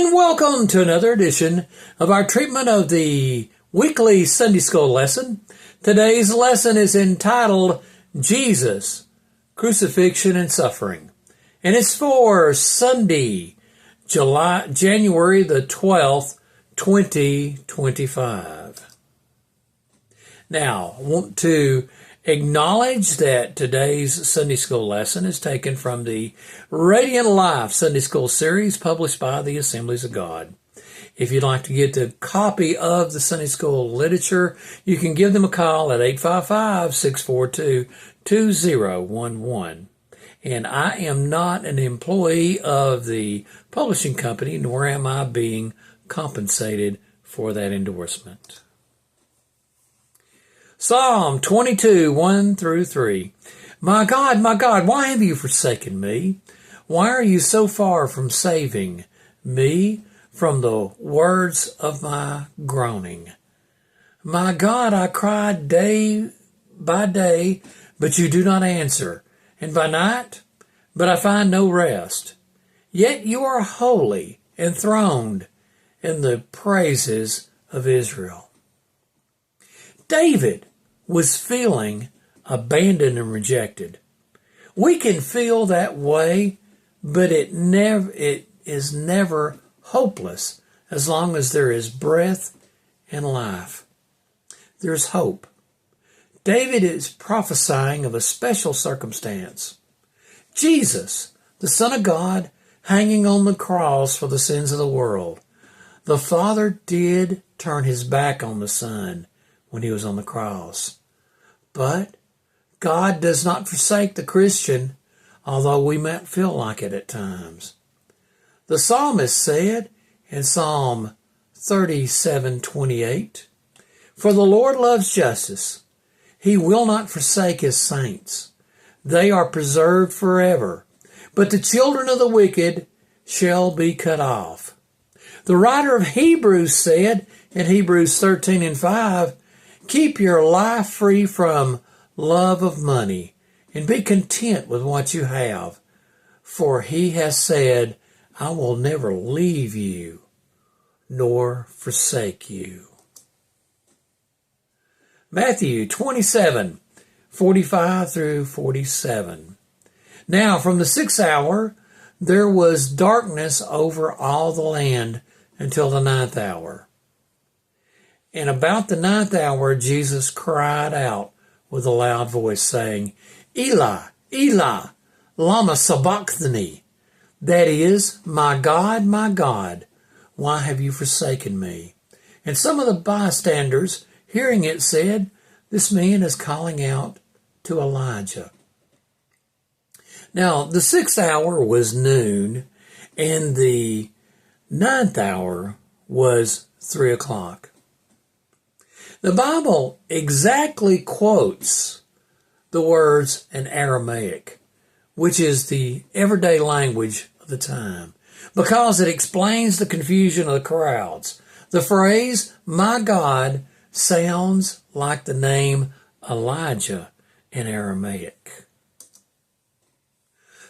And welcome to another edition of our treatment of the weekly Sunday School lesson. Today's lesson is entitled Jesus, Crucifixion and Suffering. And it's for Sunday, January the 12th, 2025. Now, I want to acknowledge that today's Sunday School lesson is taken from the Radiant Life Sunday School series published by the Assemblies of God. If you'd like to get a copy of the Sunday School literature, you can give them a call at 855-642-2011. And I am not an employee of the publishing company, nor am I being compensated for that endorsement. Psalm 22, 1 through 3. My God, why have you forsaken me? Why are you so far from saving me from the words of my groaning? My God, I cried day by day, but you do not answer, and by night, but I find no rest. Yet you are holy, enthroned in the praises of Israel. David was feeling abandoned and rejected. We can feel that way, but it is never hopeless as long as there is breath and life. There's hope. David is prophesying of a special circumstance. Jesus, the Son of God, hanging on the cross for the sins of the world. The Father did turn his back on the Son when he was on the cross. But God does not forsake the Christian, although we might feel like it at times. The psalmist said in Psalm 37:28, For the Lord loves justice. He will not forsake his saints. They are preserved forever, but the children of the wicked shall be cut off. The writer of Hebrews said in Hebrews 13:5, Keep your life free from love of money and be content with what you have. For he has said, I will never leave you nor forsake you. Matthew 27:45 through 47. Now from the 6th hour there was darkness over all the land until the 9th hour. And about the 9th hour, Jesus cried out with a loud voice, saying, Eli, Eli, lama sabachthani. That is, my God, why have you forsaken me? And some of the bystanders, hearing it, said, This man is calling out to Elijah. Now, the 6th hour was noon, and the 9th hour was 3 o'clock. The Bible exactly quotes the words in Aramaic, which is the everyday language of the time, because it explains the confusion of the crowds. The phrase, my God, sounds like the name Elijah in Aramaic.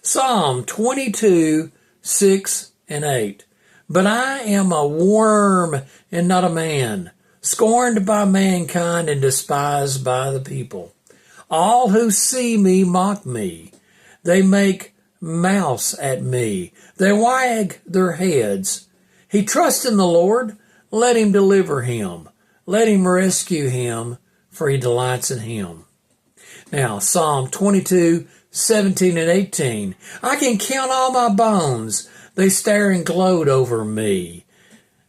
Psalm 22, 6 and 8. But I am a worm and not a man, scorned by mankind and despised by the people. All who see me mock me. They make mouths at me. They wag their heads. He trusts in the Lord. Let him deliver him. Let him rescue him, for he delights in him. Now, Psalm 22, 17 and 18. I can count all my bones. They stare and gloat over me.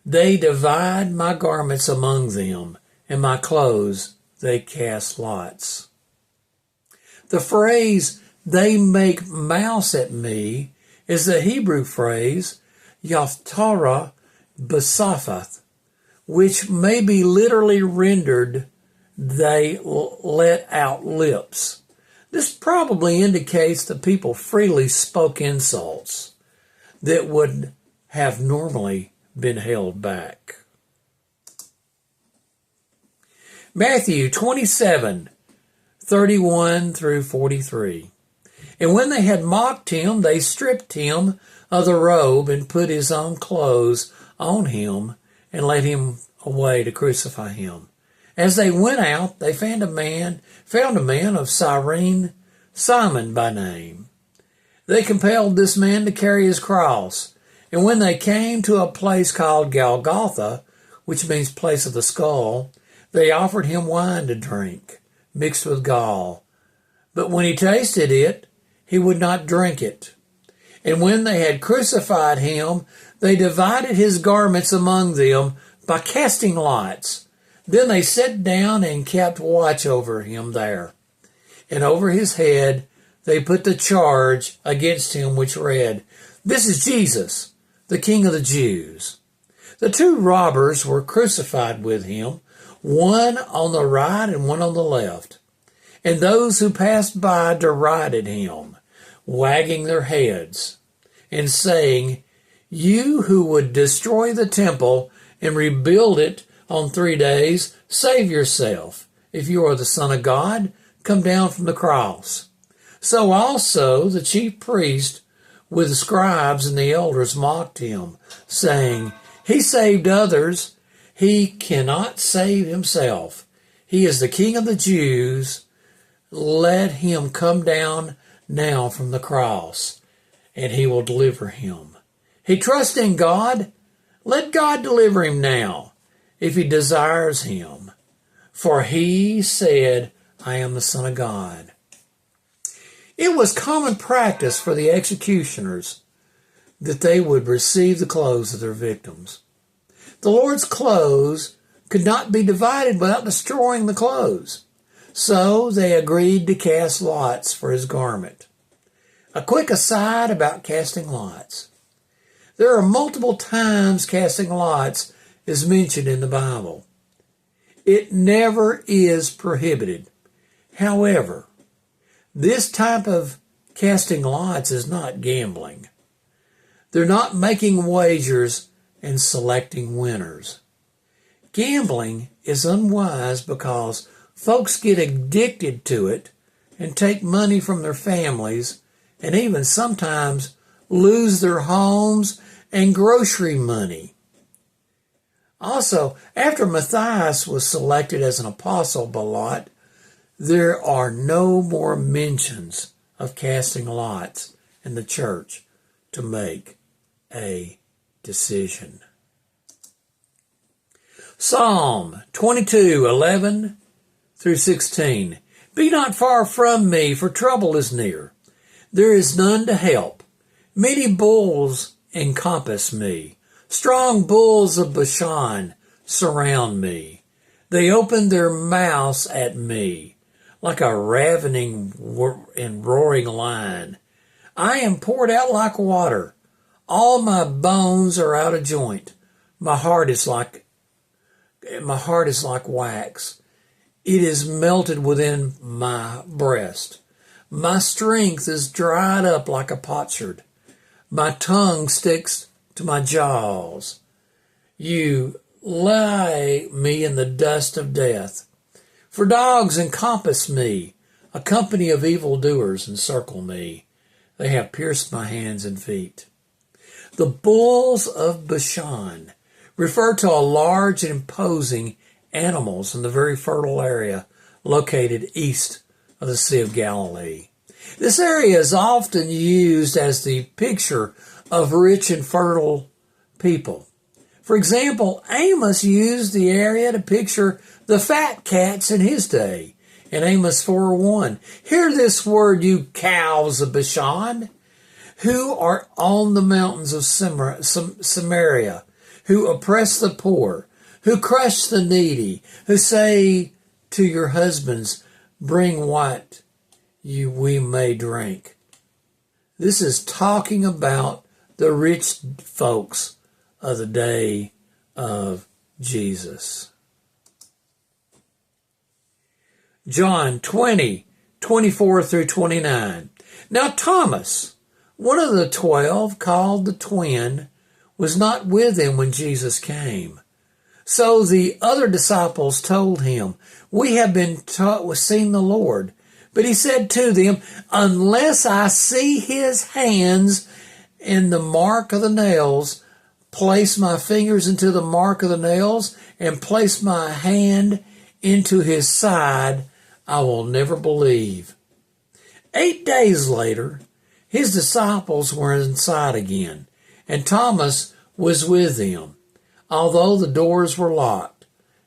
They divide my garments among them, and my clothes they cast lots. The phrase, they make mouths at me, is the Hebrew phrase, Yaftara Basaphath, which may be literally rendered, they let out lips. This probably indicates that people freely spoke insults that would have normally been held back. Matthew 27:31 through 43. And when they had mocked him, they stripped him of the robe and put his own clothes on him and led him away to crucify him. As they went out, they found a man of Cyrene, Simon by name. They compelled this man to carry his cross, and when they came to a place called Golgotha, which means place of the skull, they offered him wine to drink, mixed with gall. But when he tasted it, he would not drink it. And when they had crucified him, they divided his garments among them by casting lots. Then they sat down and kept watch over him there. And over his head they put the charge against him which read, "This is Jesus, the King of the Jews." The two robbers were crucified with him, one on the right and one on the left. And those who passed by derided him, wagging their heads, and saying, "You who would destroy the temple and rebuild it on 3 days, save yourself. If you are the Son of God, come down from the cross." So also the chief priest with the scribes and the elders mocked him, saying, "He saved others. He cannot save himself. He is the King of the Jews. Let him come down now from the cross, and he will deliver him. He trusts in God. Let God deliver him now, if he desires him. For he said, 'I am the Son of God.'" It was common practice for the executioners that they would receive the clothes of their victims. The Lord's clothes could not be divided without destroying the clothes, so they agreed to cast lots for his garment. A quick aside about casting lots. There are multiple times casting lots is mentioned in the Bible. It never is prohibited. However, this type of casting lots is not gambling. They're not making wagers and selecting winners. Gambling is unwise because folks get addicted to it and take money from their families and even sometimes lose their homes and grocery money. Also, after Matthias was selected as an apostle by lot, there are no more mentions of casting lots in the church to make a decision. Psalm 22:11 through 16. Be not far from me, for trouble is near. There is none to help. Many bulls encompass me. Strong bulls of Bashan surround me. They open their mouths at me like a ravening and roaring lion. I am poured out like water. All my bones are out of joint. My heart is like wax. It is melted within my breast. My strength is dried up like a potsherd. My tongue sticks to my jaws. You lay me in the dust of death. For dogs encompass me. A company of evildoers encircle me. They have pierced my hands and feet. The bulls of Bashan refer to a large and imposing animals in the very fertile area located east of the Sea of Galilee. This area is often used as the picture of rich and fertile people. For example, Amos used the area to picture the fat cats in his day. In Amos 4:1, hear this word, you cows of Bashan, who are on the mountains of Samaria, who oppress the poor, who crush the needy, who say to your husbands, bring what we may drink. This is talking about the rich folks of the day of Jesus. John 20:24 through 29. Now Thomas, one of the 12, called the twin, was not with him when Jesus came. So the other disciples told him, we have seen the Lord. But he said to them, unless I see his hands and the mark of the nails, place my fingers into the mark of the nails, and place my hand into his side, I will never believe. 8 days later, his disciples were inside again, and Thomas was with them, although the doors were locked.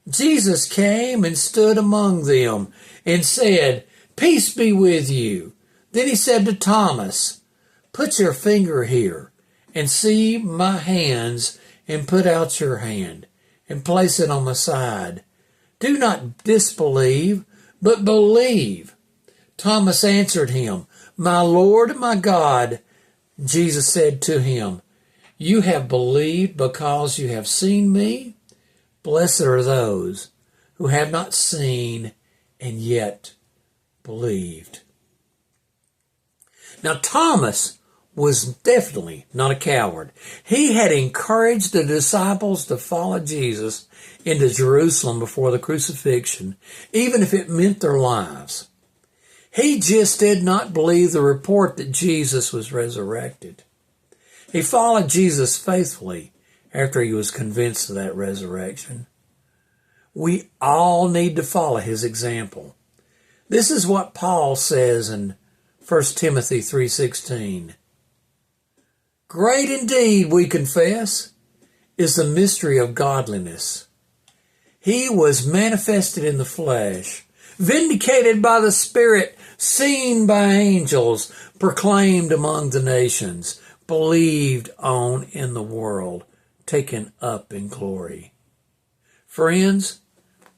Jesus came and stood among them and said, "Peace be with you." Then he said to Thomas, "Put your finger here and see my hands, and put out your hand and place it on my side. Do not disbelieve, but believe." Thomas answered him, "My Lord and my God." Jesus said to him, "You have believed because you have seen me. Blessed are those who have not seen and yet believed." Now, Thomas was definitely not a coward. He had encouraged the disciples to follow Jesus into Jerusalem before the crucifixion, even if it meant their lives. He just did not believe the report that Jesus was resurrected. He followed Jesus faithfully after he was convinced of that resurrection. We all need to follow his example. This is what Paul says in 1 Timothy 3:16. "Great indeed, we confess, is the mystery of godliness. He was manifested in the flesh, vindicated by the Spirit, seen by angels, proclaimed among the nations, believed on in the world, taken up in glory." Friends,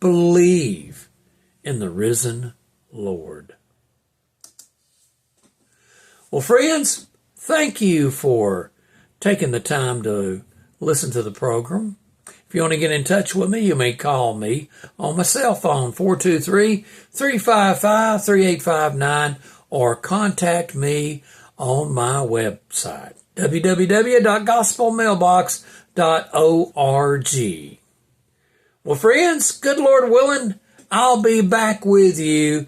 believe in the risen Lord. Well, friends, thank you for taking the time to listen to the program. If you want to get in touch with me, you may call me on my cell phone, 423-355-3859, or contact me on my website, www.gospelmailbox.org. Well, friends, good Lord willing, I'll be back with you